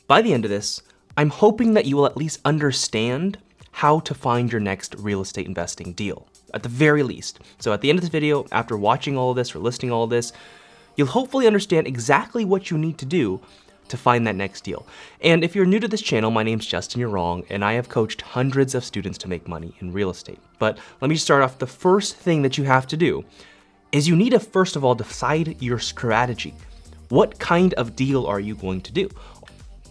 By the end of this, I'm hoping that you will at least understand how to find your next real estate investing deal, at the very least. So at the end of this video, after watching all of this or listening to all of this, you'll hopefully understand exactly what you need to do to find that next deal. And if you're new to this channel, my name's Justin Yahrong, and I have coached hundreds of students to make money in real estate. But let me just start off. The first thing that you have to do is you need to first of all decide your strategy. What kind of deal are you going to do?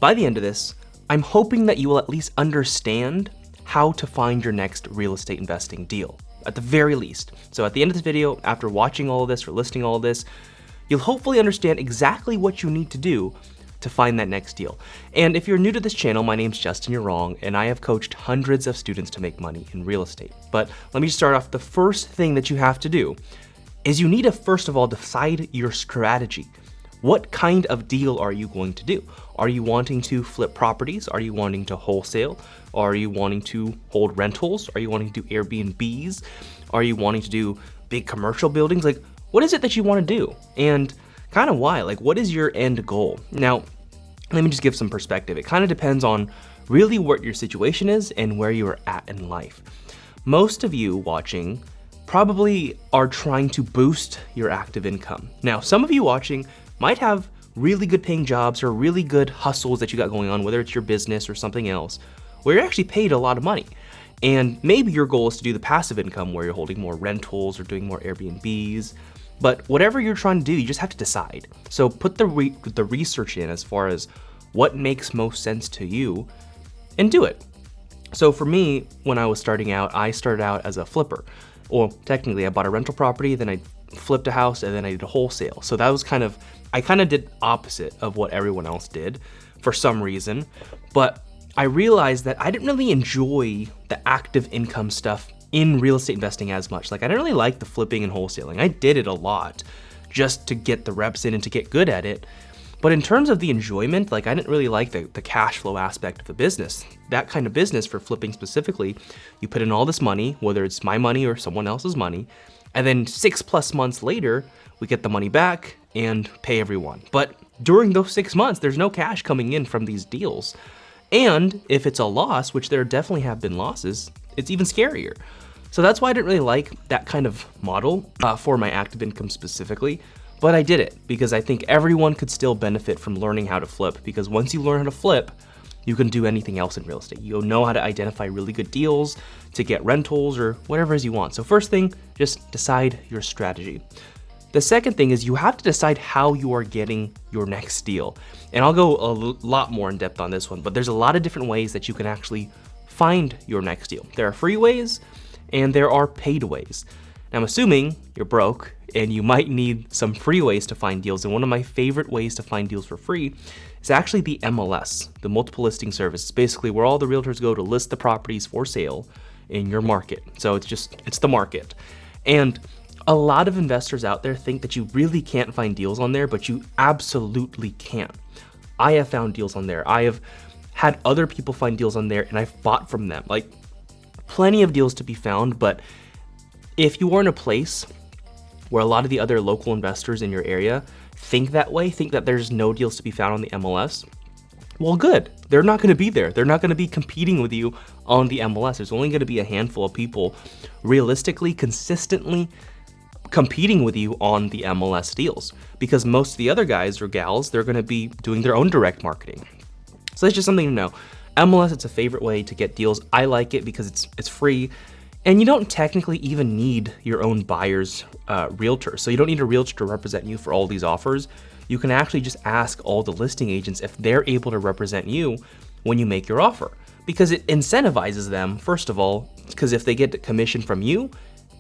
By the end of this, I'm hoping that you will at least understand how to find your next real estate investing deal, at the very least. So at the end of this video, after watching all of this or listening to all of this, you'll hopefully understand exactly what you need to do to find that next deal. And if you're new to this channel, my name's Justin Yahrong, and I have coached hundreds of students to make money in real estate. But let me just start off. The first thing that you have to do is you need to first of all decide your strategy. What kind of deal are you going to do? Are you wanting to flip properties? Are you wanting to wholesale? Are you wanting to hold rentals? Are you wanting to do Airbnbs? Are you wanting to do big commercial buildings? Like, what is it that you want to do? And kind of why? Like, what is your end goal? Now, let me just give some perspective. It kind of depends on really what your situation is and where you are at in life. Most of you watching probably are trying to boost your active income. Now, some of you watching might have really good paying jobs or really good hustles that you got going on, whether it's your business or something else, where you're actually paid a lot of money. And maybe your goal is to do the passive income where you're holding more rentals or doing more Airbnbs. But whatever you're trying to do, you just have to decide. So put the research in as far as what makes most sense to you and do it. So for me, when I was starting out, I started out as a flipper. Or technically, I bought a rental property, then I flipped a house, and then I did a wholesale. So that was I kind of did opposite of what everyone else did for some reason. But I realized that I didn't really enjoy the active income stuff in real estate investing as much. Like, I didn't really like the flipping and wholesaling. I did it a lot just to get the reps in and to get good at it. But in terms of the enjoyment, like, I didn't really like the cash flow aspect of the business. That kind of business, for flipping specifically, you put in all this money, whether it's my money or someone else's money, and then 6+ months later, we get the money back and pay everyone. But during those 6 months, there's no cash coming in from these deals. And if it's a loss, which there definitely have been losses, it's even scarier. So that's why I didn't really like that kind of model for my active income specifically, but I did it because I think everyone could still benefit from learning how to flip, because once you learn how to flip, you can do anything else in real estate. You'll know how to identify really good deals to get rentals or whatever it is you want. So first thing, just decide your strategy. The second thing is you have to decide how you are getting your next deal. And I'll go a lot more in depth on this one, but there's a lot of different ways that you can actually find your next deal. There are free ways and there are paid ways. Now, I'm assuming you're broke and you might need some free ways to find deals. And one of my favorite ways to find deals for free is actually the MLS, the multiple listing service. It's basically where all the realtors go to list the properties for sale in your market. So it's the market. And a lot of investors out there think that you really can't find deals on there, but you absolutely can. I have found deals on there. I have had other people find deals on there and I've bought from them. Like, plenty of deals to be found, but if you are in a place where a lot of the other local investors in your area think that way, think that there's no deals to be found on the MLS, well, good. They're not going to be there. They're not going to be competing with you on the MLS. There's only going to be a handful of people realistically, consistently competing with you on the MLS deals, because most of the other guys or gals, they're going to be doing their own direct marketing. So that's just something to know. MLS, it's a favorite way to get deals. I like it because it's free, and you don't technically even need your own buyer's realtor. So you don't need a realtor to represent you for all these offers. You can actually just ask all the listing agents if they're able to represent you when you make your offer, because it incentivizes them, first of all, because if they get the commission from you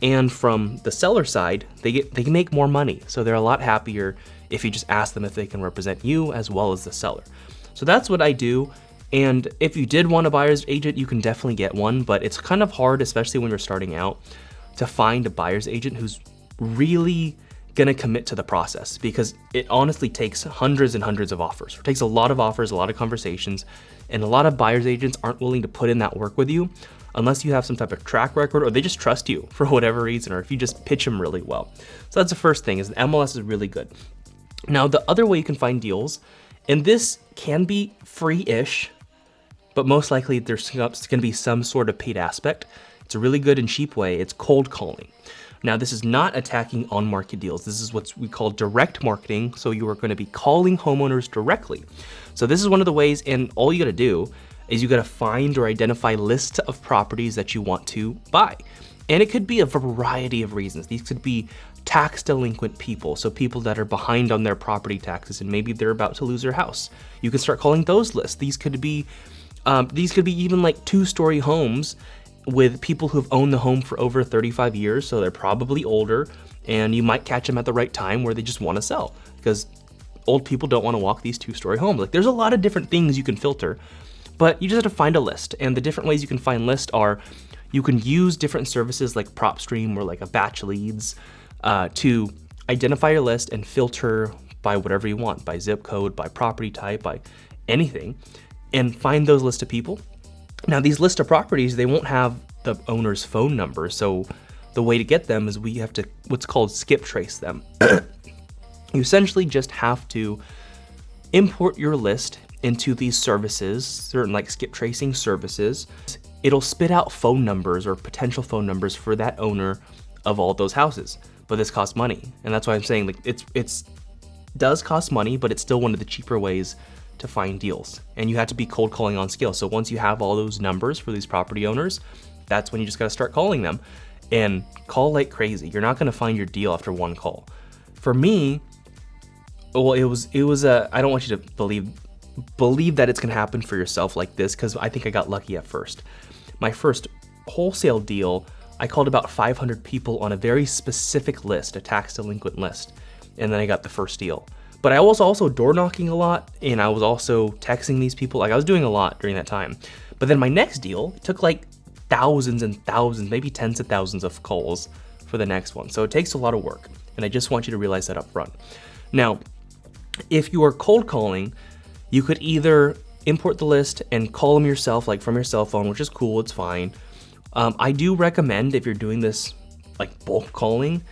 and from the seller side, they can make more money. So they're a lot happier if you just ask them if they can represent you as well as the seller. So that's what I do. And if you did want a buyer's agent, you can definitely get one, but it's kind of hard, especially when you're starting out, to find a buyer's agent who's really gonna commit to the process, because it honestly takes hundreds and hundreds of offers. It takes a lot of offers, a lot of conversations, and a lot of buyer's agents aren't willing to put in that work with you unless you have some type of track record or they just trust you for whatever reason, or if you just pitch them really well. So that's the first thing, is the MLS is really good. Now, the other way you can find deals And this can be free-ish, but most likely there's going to be some sort of paid aspect. It's a really good and cheap way. It's cold calling. Now, this is not attacking on-market deals. This is what we call direct marketing. So you are going to be calling homeowners directly. So this is one of the ways, and all you got to do is you got to find or identify lists of properties that you want to buy. And it could be a variety of reasons. These could be tax delinquent people, so people that are behind on their property taxes and maybe they're about to lose their house. You can start calling those lists. These could be even like 2-story homes with people who've owned the home for over 35 years, so they're probably older, and you might catch them at the right time where they just want to sell, because old people don't want to walk these 2-story homes. Like, there's a lot of different things you can filter, but you just have to find a list. And the different ways you can find lists are, you can use different services like PropStream or like a Batch Leads to identify your list and filter by whatever you want, by zip code, by property type, by anything, and find those lists of people. Now, these list of properties, they won't have the owner's phone number, so the way to get them is we have to what's called skip trace them. You essentially just have to import your list into these services, certain like skip tracing services. It'll spit out phone numbers or potential phone numbers for that owner of all those houses. But this costs money, and that's why I'm saying, like, it's does cost money, but it's still one of the cheaper ways to find deals. And you have to be cold calling on scale. So once you have all those numbers for these property owners, that's when you just got to start calling them and call like crazy. You're not going to find your deal after one call. For me, well, it was I don't want you to believe that it's going to happen for yourself like this, because I think I got lucky at first. My first wholesale deal, I called about 500 people on a very specific list, a tax delinquent list, and then I got the first deal. But I was also door knocking a lot, and I was also texting these people. Like, I was doing a lot during that time. But then my next deal took like thousands and thousands, maybe tens of thousands of calls for the next one. So it takes a lot of work, and I just want you to realize that up front. Now, if you are cold calling, you could either import the list and call them yourself, like from your cell phone, which is cool, it's fine. I do recommend, if you're doing this like bulk calling,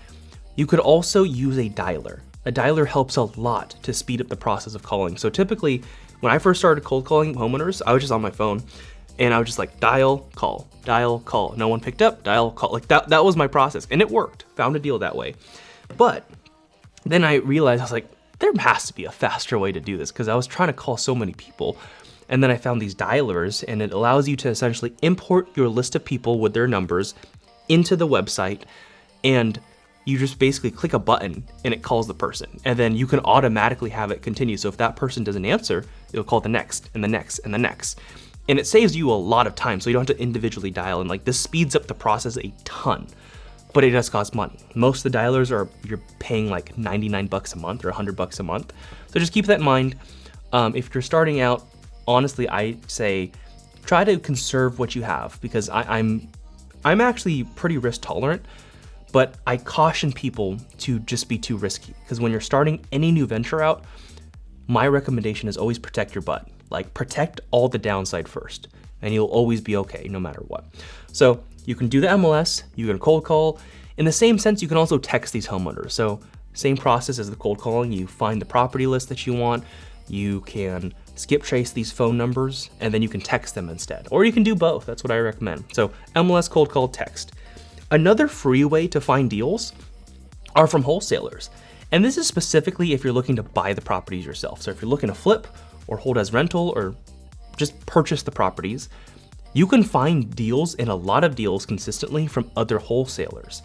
you could also use a dialer. A dialer helps a lot to speed up the process of calling. So typically, when I first started cold calling homeowners, I was just on my phone and I was just like dial, call, dial, call. No one picked up, dial, call. Like that was my process, and it worked. Found a deal that way. But then I realized, I was like, there has to be a faster way to do this, because I was trying to call so many people. And then I found these dialers, and it allows you to essentially import your list of people with their numbers into the website, and you just basically click a button and it calls the person, and then you can automatically have it continue. So if that person doesn't answer, it'll call the next and the next and the next. And it saves you a lot of time, so you don't have to individually dial, and like this speeds up the process a ton, but it does cost money. Most of the dialers you're paying like 99 bucks a month or 100 bucks a month. So just keep that in mind. If you're starting out, honestly, I say try to conserve what you have, because I'm actually pretty risk tolerant. But I caution people to just be too risky, because when you're starting any new venture out, my recommendation is always protect your butt. Like, protect all the downside first, and you'll always be okay no matter what. So you can do the MLS, you can cold call. In the same sense, you can also text these homeowners. So same process as the cold calling, you find the property list that you want, you can skip trace these phone numbers, and then you can text them instead. Or you can do both, that's what I recommend. So MLS, cold call, text. Another free way to find deals are from wholesalers. And this is specifically if you're looking to buy the properties yourself. So if you're looking to flip or hold as rental or just purchase the properties, you can find deals, and a lot of deals consistently, from other wholesalers.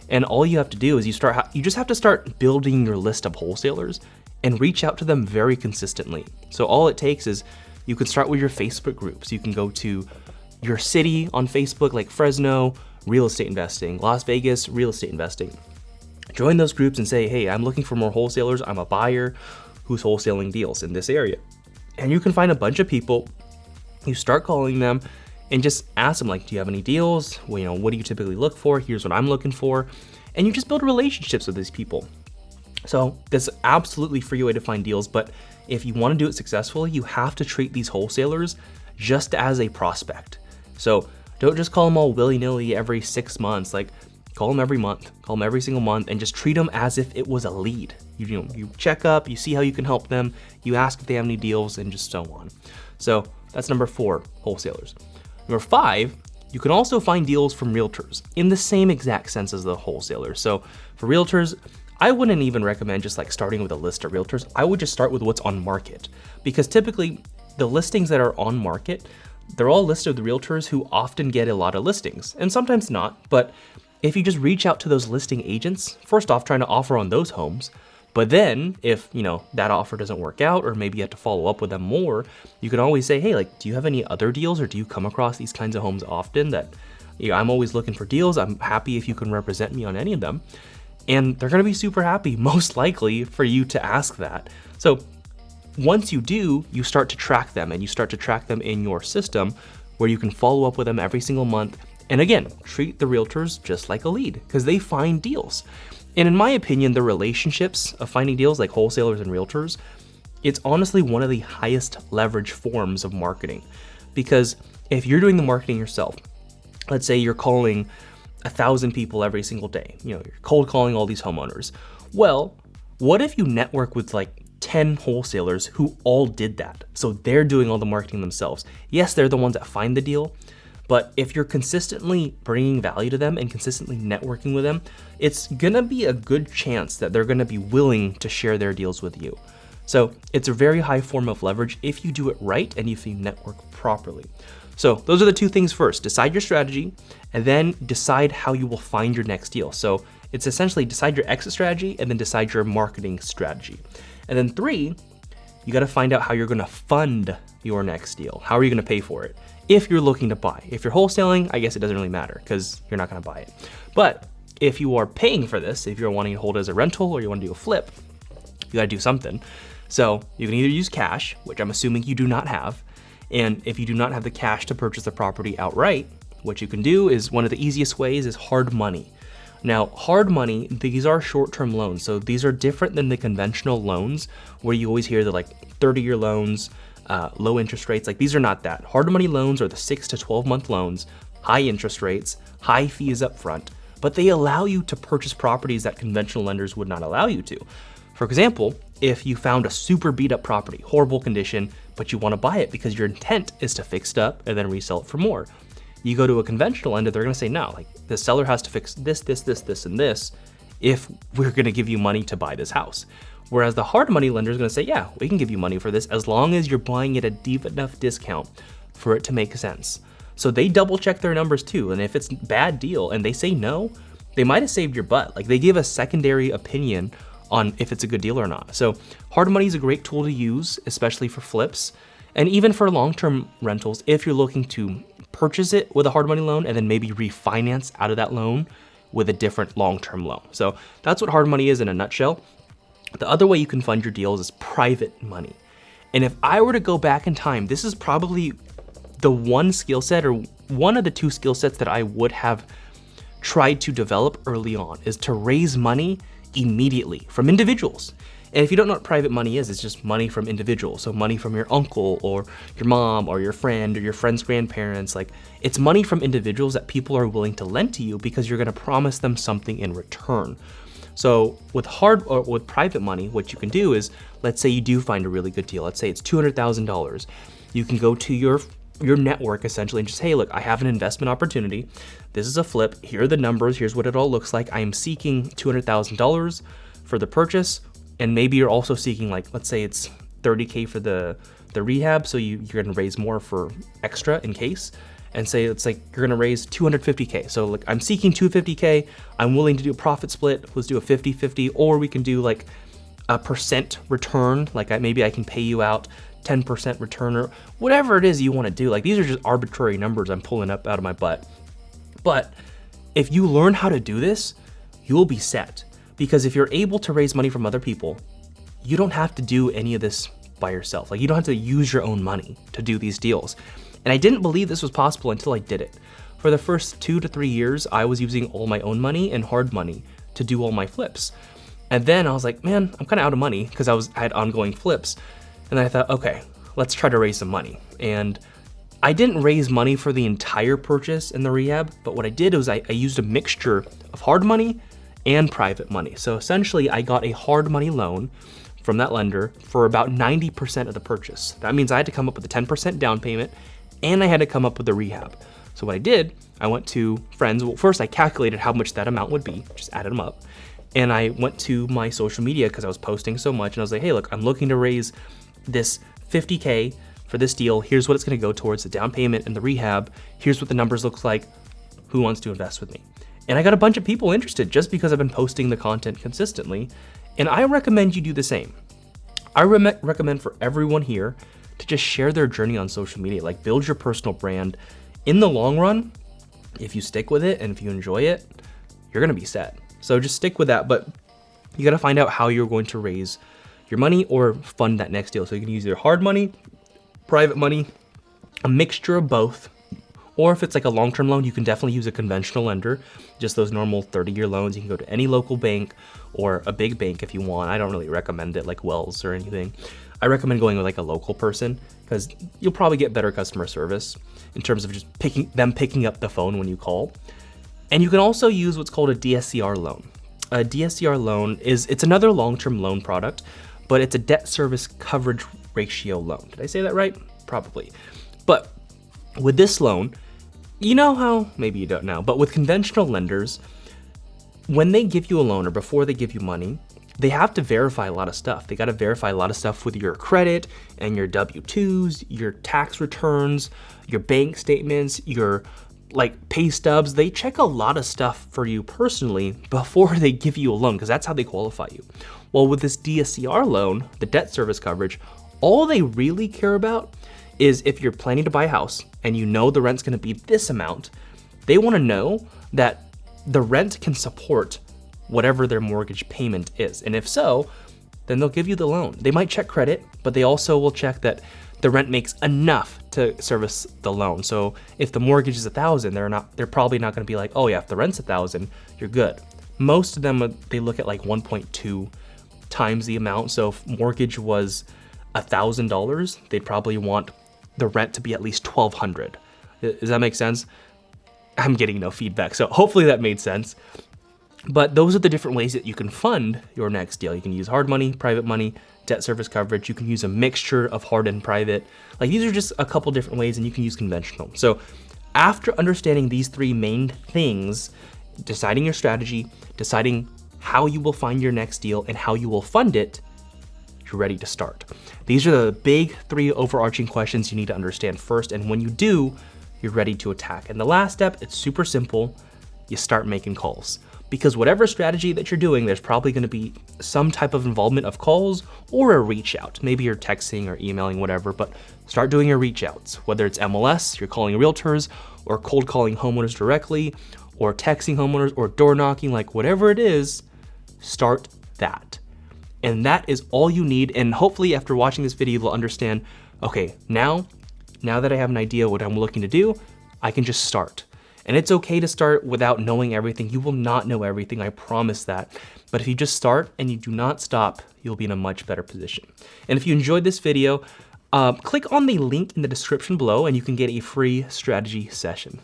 And all you have to do is you just have to start building your list of wholesalers and reach out to them very consistently. So all it takes is, you can start with your Facebook groups. You can go to your city on Facebook, like Fresno, real estate investing, Las Vegas, real estate investing. Join those groups and say, hey, I'm looking for more wholesalers. I'm a buyer who's wholesaling deals in this area. And you can find a bunch of people. You start calling them and just ask them, like, do you have any deals? Well, what do you typically look for? Here's what I'm looking for. And you just build relationships with these people. So that's absolutely free way to find deals. But if you want to do it successfully, you have to treat these wholesalers just as a prospect. So don't just call them all willy-nilly every 6 months. Like, Call them every month, call them every single month, and just treat them as if it was a lead. You check up, you see how you can help them, you ask if they have any deals, and just so on. So that's number 4, wholesalers. Number 5, you can also find deals from realtors in the same exact sense as the wholesalers. So for realtors, I wouldn't even recommend just like starting with a list of realtors. I would just start with what's on market, because typically the listings that are on market, they're all listed with realtors who often get a lot of listings, and sometimes not. But if you just reach out to those listing agents, first off, trying to offer on those homes, but then if, that offer doesn't work out, or maybe you have to follow up with them more, you can always say, hey, like, do you have any other deals, or do you come across these kinds of homes often that, I'm always looking for deals. I'm happy if you can represent me on any of them. And they're gonna be super happy, most likely, for you to ask that. So once you do, you start to track them, and you start to track them in your system where you can follow up with them every single month. And again, treat the realtors just like a lead, because they find deals. And in my opinion, the relationships of finding deals like wholesalers and realtors, it's honestly one of the highest leverage forms of marketing. Because if you're doing the marketing yourself, let's say you're calling 1,000 people every single day, you're cold calling all these homeowners. Well, what if you network with like 10 wholesalers who all did that? So they're doing all the marketing themselves. Yes, they're the ones that find the deal, but if you're consistently bringing value to them and consistently networking with them, it's gonna be a good chance that they're gonna be willing to share their deals with you. So it's a very high form of leverage if you do it right and if you network properly. So those are the 2 things first: decide your strategy, and then decide how you will find your next deal. So it's essentially decide your exit strategy and then decide your marketing strategy. And then 3, you gotta find out how you're gonna fund your next deal. How are you gonna pay for it? If you're looking to buy. If you're wholesaling, I guess it doesn't really matter because you're not gonna buy it. But if you are paying for this, if you're wanting to hold it as a rental or you wanna do a flip, you gotta do something. So you can either use cash, which I'm assuming you do not have. And if you do not have the cash to purchase the property outright, what you can do is, one of the easiest ways is hard money. Now, hard money, these are short-term loans. So these are different than the conventional loans where you always hear the like 30-year loans, low interest rates. Like, these are not that. Hard money loans are the 6 to 12-month loans, high interest rates, high fees up front, but they allow you to purchase properties that conventional lenders would not allow you to. For example, if you found a super beat up property, horrible condition, but you want to buy it because your intent is to fix it up and then resell it for more, you go to a conventional lender, they're gonna say, no, like, the seller has to fix this, and this if we're gonna give you money to buy this house. Whereas the hard money lender is gonna say, yeah, we can give you money for this as long as you're buying it at a deep enough discount for it to make sense. So they double check their numbers too. And if it's a bad deal and they say no, they might have saved your butt. Like, they give a secondary opinion on if it's a good deal or not. So hard money is a great tool to use, especially for flips and even for long-term rentals if you're looking to purchase it with a hard money loan and then maybe refinance out of that loan with a different long-term loan. So that's what hard money is in a nutshell. The other way you can fund your deals is private money. And if I were to go back in time, this is probably the one skill set or one of the 2 skill sets that I would have tried to develop early on, is to raise money immediately from individuals. And if you don't know what private money is, it's just money from individuals. So money from your uncle or your mom or your friend or your friend's grandparents. Like, it's money from individuals that people are willing to lend to you because you're gonna promise them something in return. So with private money, what you can do is, let's say you do find a really good deal. Let's say it's $200,000. You can go to your network essentially and just, hey, look, I have an investment opportunity. This is a flip. Here are the numbers. Here's what it all looks like. I am seeking $200,000 for the purchase. And maybe you're also seeking, like, let's say it's $30K for the rehab. So you're gonna raise more for extra in case. And say it's like you're gonna raise $250K. So like, I'm seeking $250K. I'm willing to do a profit split. Let's do a 50-50, or we can do like a percent return. Like, maybe I can pay you out 10% return, or whatever it is you want to do. Like, these are just arbitrary numbers I'm pulling up out of my butt. But if you learn how to do this, you will be set. Because if you're able to raise money from other people, you don't have to do any of this by yourself. Like, you don't have to use your own money to do these deals. And I didn't believe this was possible until I did it. For the first 2 to 3 years, I was using all my own money and hard money to do all my flips. And then I was like, man, I'm kind of out of money because I had ongoing flips. And then I thought, okay, let's try to raise some money. And I didn't raise money for the entire purchase in the rehab, but what I did was I used a mixture of hard money and private money. So essentially I got a hard money loan from that lender for about 90% of the purchase. That means I had to come up with a 10% down payment and I had to come up with the rehab. So what I did, I went to friends. Well, first I calculated how much that amount would be, just added them up. And I went to my social media because I was posting so much and I was like, hey, look, I'm looking to raise this 50K for this deal. Here's what it's gonna go towards the down payment and the rehab. Here's what the numbers look like. Who wants to invest with me? And I got a bunch of people interested just because I've been posting the content consistently. And I recommend you do the same. I recommend for everyone here to just share their journey on social media, like build your personal brand. In the long run, if you stick with it and if you enjoy it, you're gonna be set. So just stick with that, but you gotta find out how you're going to raise your money or fund that next deal. So you can use your hard money, private money, a mixture of both. Or if it's like a long-term loan, you can definitely use a conventional lender, just those normal 30-year loans. You can go to any local bank or a big bank if you want. I don't really recommend it like Wells or anything. I recommend going with like a local person because you'll probably get better customer service in terms of just picking up the phone when you call. And you can also use what's called a DSCR loan. A DSCR loan it's another long-term loan product, but it's a debt service coverage ratio loan. Did I say that right? Probably. But with this loan, you know how, maybe you don't know, but with conventional lenders, when they give you a loan or before they give you money, they have to verify a lot of stuff. They got to verify a lot of stuff with your credit and your W-2s, your tax returns, your bank statements, your like pay stubs. They check a lot of stuff for you personally before they give you a loan because that's how they qualify you. Well, with this DSCR loan, the debt service coverage, all they really care about is if you're planning to buy a house and you know the rent's gonna be this amount, they wanna know that the rent can support whatever their mortgage payment is. And if so, then they'll give you the loan. They might check credit, but they also will check that the rent makes enough to service the loan. So if the mortgage is $1,000, they're probably not gonna be like, oh yeah, if the rent's $1,000, you're good. Most of them, they look at like 1.2 times the amount. So if mortgage was $1,000, they'd probably want the rent to be at least $1,200. Does that make sense? I'm getting no feedback, so hopefully that made sense. But those are the different ways that you can fund your next deal. You can use hard money, private money, debt service coverage. You can use a mixture of hard and private. Like these are just a couple different ways, and you can use conventional. So after understanding these three main things, deciding your strategy, deciding how you will find your next deal and how you will fund it, you're ready to start. These are the big three overarching questions you need to understand first, and when you do, you're ready to attack. And the last step, it's super simple. You start making calls. Because whatever strategy that you're doing, there's probably gonna be some type of involvement of calls or a reach out. Maybe you're texting or emailing, whatever, but start doing your reach outs. Whether it's MLS, you're calling realtors, or cold calling homeowners directly, or texting homeowners, or door knocking, like whatever it is, start that. And that is all you need. And hopefully after watching this video, you'll understand, okay, now that I have an idea what I'm looking to do, I can just start. And it's okay to start without knowing everything. You will not know everything, I promise that. But if you just start and you do not stop, you'll be in a much better position. And if you enjoyed this video, click on the link in the description below and you can get a free strategy session.